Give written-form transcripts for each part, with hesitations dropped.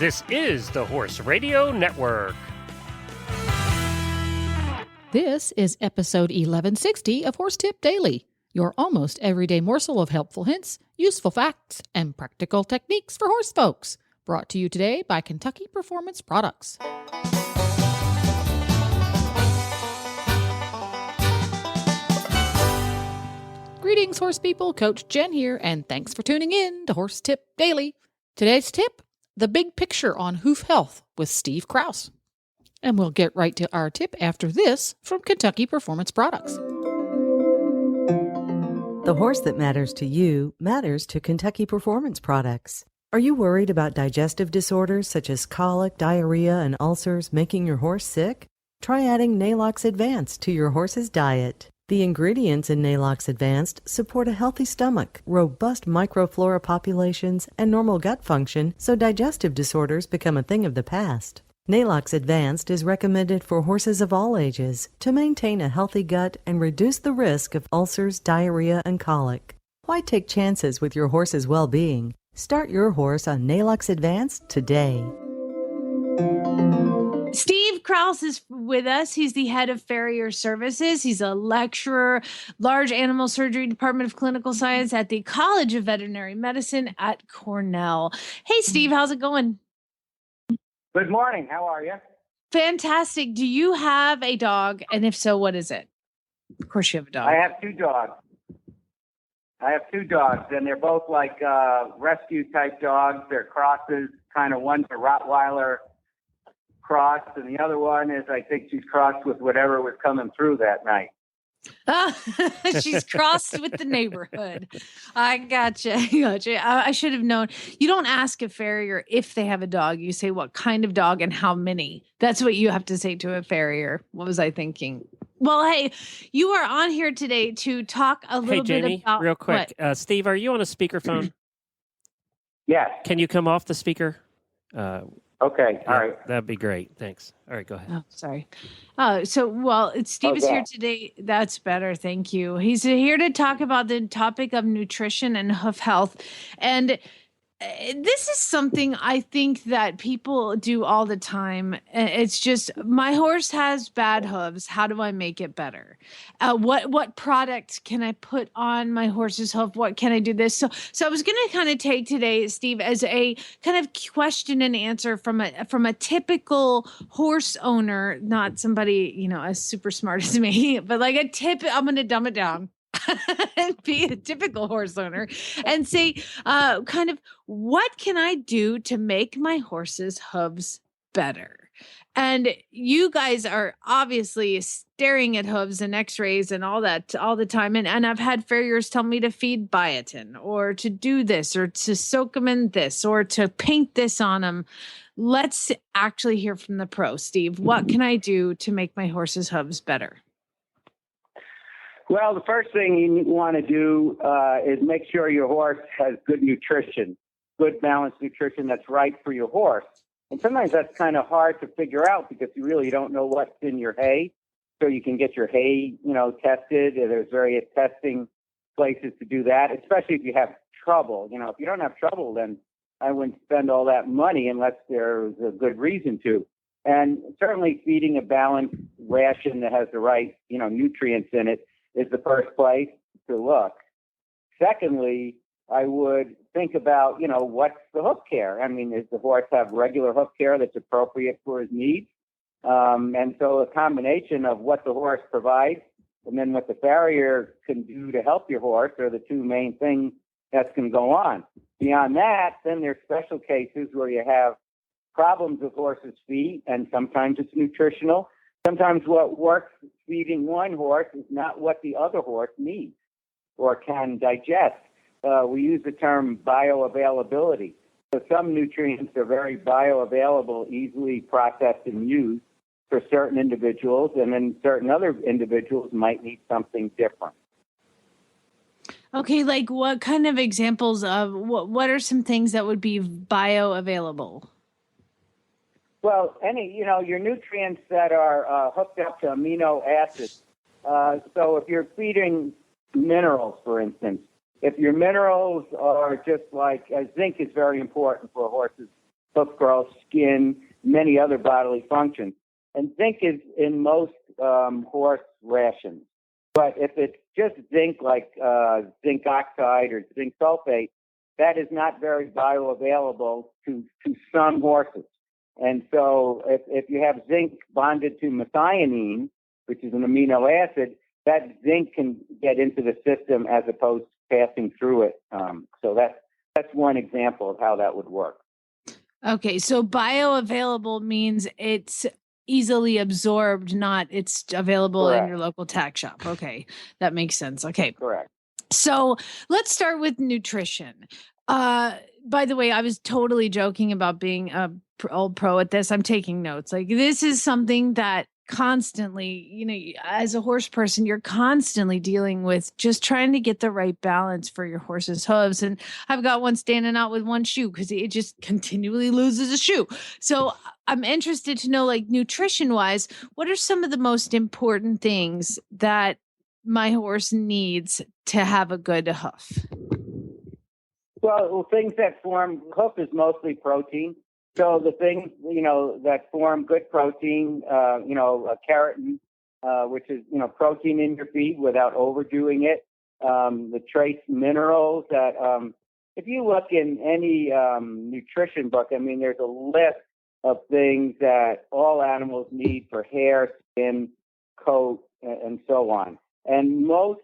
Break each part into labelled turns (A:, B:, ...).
A: This is the Horse Radio Network.
B: This is episode 1160 of Horse Tip Daily, your almost everyday morsel of helpful hints, useful facts, and practical techniques for horse folks. Brought to you today by Kentucky Performance Products. Greetings, horse people. Coach Jen here, and thanks for tuning in to Horse Tip Daily. Today's tip, the big picture on hoof health with Steve Krause. And we'll get right to our tip after this from Kentucky Performance Products.
C: The horse that matters to you matters to Kentucky Performance Products. Are you worried about digestive disorders such as colic, diarrhea, and ulcers making your horse sick? Try adding Nalox Advanced to your horse's diet. The ingredients in Nalox Advanced support a healthy stomach, robust microflora populations, and normal gut function, so digestive disorders become a thing of the past. Nalox Advanced is recommended for horses of all ages to maintain a healthy gut and reduce the risk of ulcers, diarrhea, and colic. Why take chances with your horse's well-being? Start your horse on Nalox Advanced today.
D: Steve Krause is with us. He's the head of Farrier Services. He's a lecturer, large animal surgery department of clinical science at the College of Veterinary Medicine at Cornell. Hey, Steve, how's it going?
E: Good morning. How are you?
D: Fantastic. Do you have a dog? And if so, what is it? Of course you have a dog.
E: I have two dogs, and they're both like rescue type dogs. They're crosses, kind of one's a Rottweiler cross, and the other one is, I think she's crossed with whatever was coming through that night.
D: She's crossed with the neighborhood. I gotcha. I should have known. You don't ask a farrier if they have a dog. You say what kind of dog and how many. That's what you have to say to a farrier. What was I thinking? Well, hey, you are on here today to talk a little
A: Jamie,
D: bit about...
A: real quick. Steve, are you on a speakerphone?
E: Yes.
A: Can you come off the speaker?
E: Okay. All right.
A: That'd be great. Thanks. All right, go ahead.
D: Oh, sorry. Steve is here today. That's better. Thank you. He's here to talk about the topic of nutrition and hoof health. And this is something I think that people do all the time. It's just, my horse has bad hooves. How do I make it better? What product can I put on my horse's hoof? What can I do this? So I was going to kind of take today, Steve, as a kind of question and answer from a typical horse owner, not somebody, as super smart as me, but like a tip. I'm going to dumb it down. And be a typical horse owner and say, kind of, what can I do to make my horse's hooves better? And you guys are obviously staring at hooves and x-rays and all that all the time. And I've had farriers tell me to feed biotin or to do this or to soak them in this or to paint this on them. Let's actually hear from the pro. Steve, what can I do to make my horse's hooves better?
E: Well, the first thing you want to do is make sure your horse has good nutrition, good balanced nutrition that's right for your horse. And sometimes that's kind of hard to figure out because you really don't know what's in your hay. So you can get your hay, tested. There's various testing places to do that, especially if you have trouble. If you don't have trouble, then I wouldn't spend all that money unless there's a good reason to. And certainly feeding a balanced ration that has the right, nutrients in it is the first place to look. Secondly, I would think about, what's the hoof care? I mean, does the horse have regular hoof care that's appropriate for his needs? And so a combination of what the horse provides and then what the farrier can do to help your horse are the two main things that's going to go on. Beyond that, then there's special cases where you have problems with horses' feet, and sometimes it's nutritional. Sometimes what works feeding one horse is not what the other horse needs or can digest. We use the term bioavailability. So some nutrients are very bioavailable, easily processed and used for certain individuals, and then certain other individuals might need something different.
D: Okay, like what kind of examples of what are some things that would be bioavailable?
E: Well, your nutrients that are hooked up to amino acids. So if you're feeding minerals, for instance, if your minerals are just like zinc is very important for a horse's hoof growth, skin, many other bodily functions. And zinc is in most horse rations. But if it's just zinc, like zinc oxide or zinc sulfate, that is not very bioavailable to some horses. And so if you have zinc bonded to methionine, which is an amino acid, that zinc can get into the system as opposed to passing through it. So that's one example of how that would work.
D: Okay, so bioavailable means it's easily absorbed, not it's available in your local tack shop. Okay, that makes sense. Okay.
E: Correct.
D: So let's start with nutrition. By the way, I was totally joking about being a old pro at this. I'm taking notes. Like, this is something that constantly, you know, as a horse person, you're constantly dealing with just trying to get the right balance for your horse's hooves. And I've got one standing out with one shoe because it just continually loses a shoe. So I'm interested to know, like, nutrition wise, what are some of the most important things that my horse needs to have a good hoof?
E: Well, things that form hoof is mostly protein. So the things, that form good protein, keratin, which is, protein in your feed without overdoing it. The trace minerals that, if you look in any nutrition book, I mean, there's a list of things that all animals need for hair, skin, coat, and so on. And most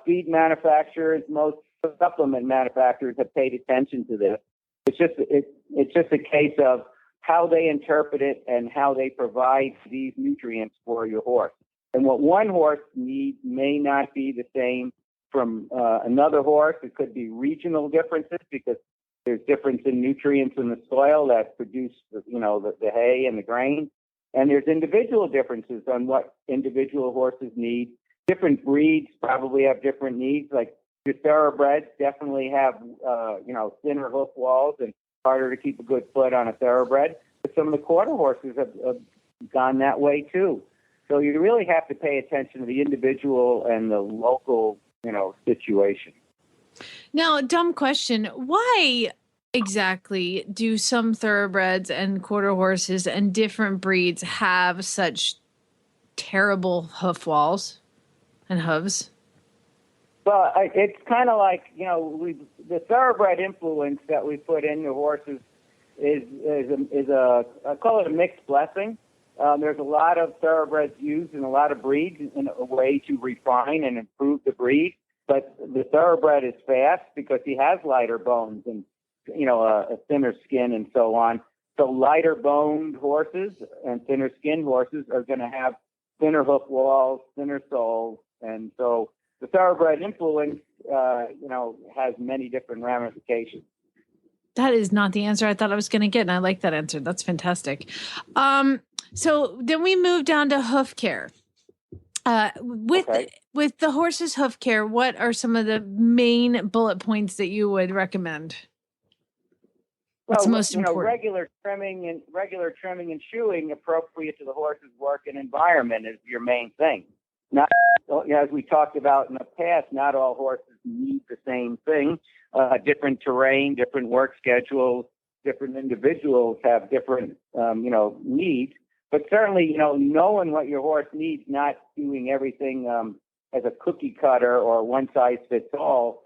E: feed manufacturers, most supplement manufacturers have paid attention to this. It's just a case of how they interpret it and how they provide these nutrients for your horse. And what one horse needs may not be the same from another horse. It could be regional differences because there's difference in nutrients in the soil that produce, the hay and the grain. And there's individual differences on what individual horses need. Different breeds probably have different needs. Like your thoroughbreds definitely have, thinner hoof walls and harder to keep a good foot on a thoroughbred. But some of the quarter horses have gone that way too. So you really have to pay attention to the individual and the local, situation.
D: Now, dumb question. Why exactly do some thoroughbreds and quarter horses and different breeds have such terrible hoof walls and hooves?
E: Well, it's kind of like, the thoroughbred influence that we put into horses is I call it a mixed blessing. There's a lot of thoroughbreds used in a lot of breeds in a way to refine and improve the breed. But the thoroughbred is fast because he has lighter bones and, a thinner skin and so on. So lighter boned horses and thinner skinned horses are going to have thinner hoof walls, thinner soles. And so the thoroughbred influence, has many different ramifications.
D: That is not the answer I thought I was going to get, and I like that answer. That's fantastic. So then we move down to hoof care. With the horse's hoof care, what are some of the main bullet points that you would recommend? What's most important?
E: Regular trimming and shoeing appropriate to the horse's work and environment is your main thing. Not, as we talked about in the past, not all horses need the same thing. Different terrain, different work schedules, different individuals have different, needs. But certainly, knowing what your horse needs, not doing everything as a cookie cutter or one size fits all.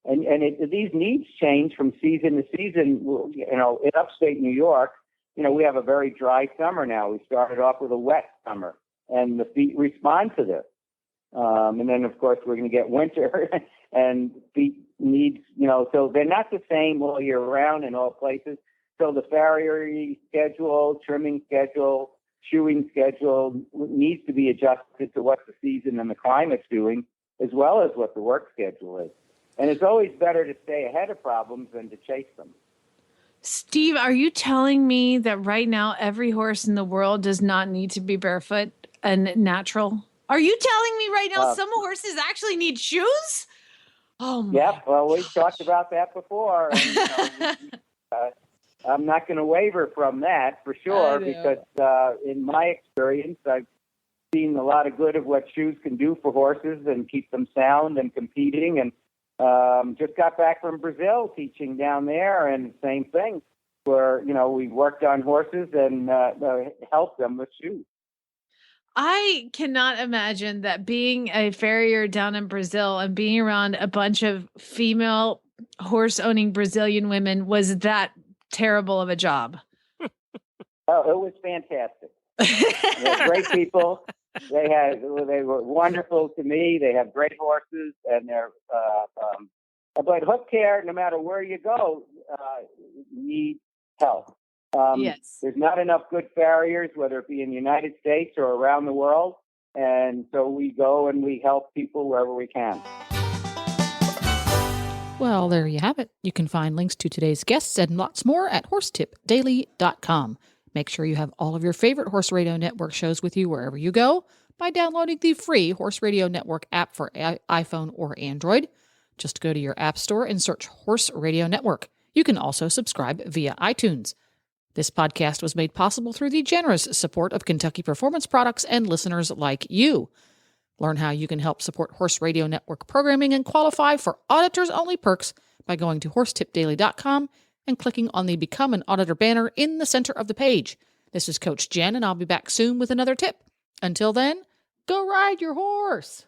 E: These needs change from season to season. In upstate New York, we have a very dry summer now. We started off with a wet summer, and the feet respond to this. And then, of course, we're going to get winter, and feet needs, so they're not the same all year round in all places. So the farrier schedule, trimming schedule, shoeing schedule needs to be adjusted to what the season and the climate's doing, as well as what the work schedule is. And it's always better to stay ahead of problems than to chase them.
D: Steve, are you telling me that right now every horse in the world does not need to be barefoot and natural? Are you telling me right now some horses actually need shoes? Oh my
E: Yep. Well, we've talked about that before. And, I'm not going to waver from that for sure, because in my experience, I've seen a lot of good of what shoes can do for horses and keep them sound and competing. And just got back from Brazil teaching down there, and same thing. where, we worked on horses and helped them with shoes.
D: I cannot imagine that being a farrier down in Brazil and being around a bunch of female horse-owning Brazilian women was that terrible of a job.
E: Oh, it was fantastic. They're great people. They were wonderful to me. They have great horses, and they're but hoof care, no matter where you go, need help.
D: Yes.
E: There's not enough good farriers, whether it be in the United States or around the world. And so we go and we help people wherever we can.
B: Well, there you have it. You can find links to today's guests and lots more at horsetipdaily.com. Make sure you have all of your favorite Horse Radio Network shows with you wherever you go by downloading the free Horse Radio Network app for iPhone or Android. Just go to your app store and search Horse Radio Network. You can also subscribe via iTunes. This podcast was made possible through the generous support of Kentucky Performance Products and listeners like you. Learn how you can help support Horse Radio Network programming and qualify for auditors-only perks by going to horsetipdaily.com and clicking on the Become an Auditor banner in the center of the page. This is Coach Jen, and I'll be back soon with another tip. Until then, go ride your horse!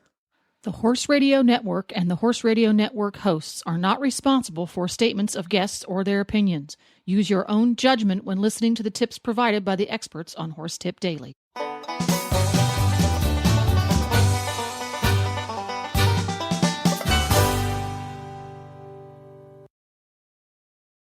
B: The Horse Radio Network and the Horse Radio Network hosts are not responsible for statements of guests or their opinions. Use your own judgment when listening to the tips provided by the experts on Horse Tip Daily.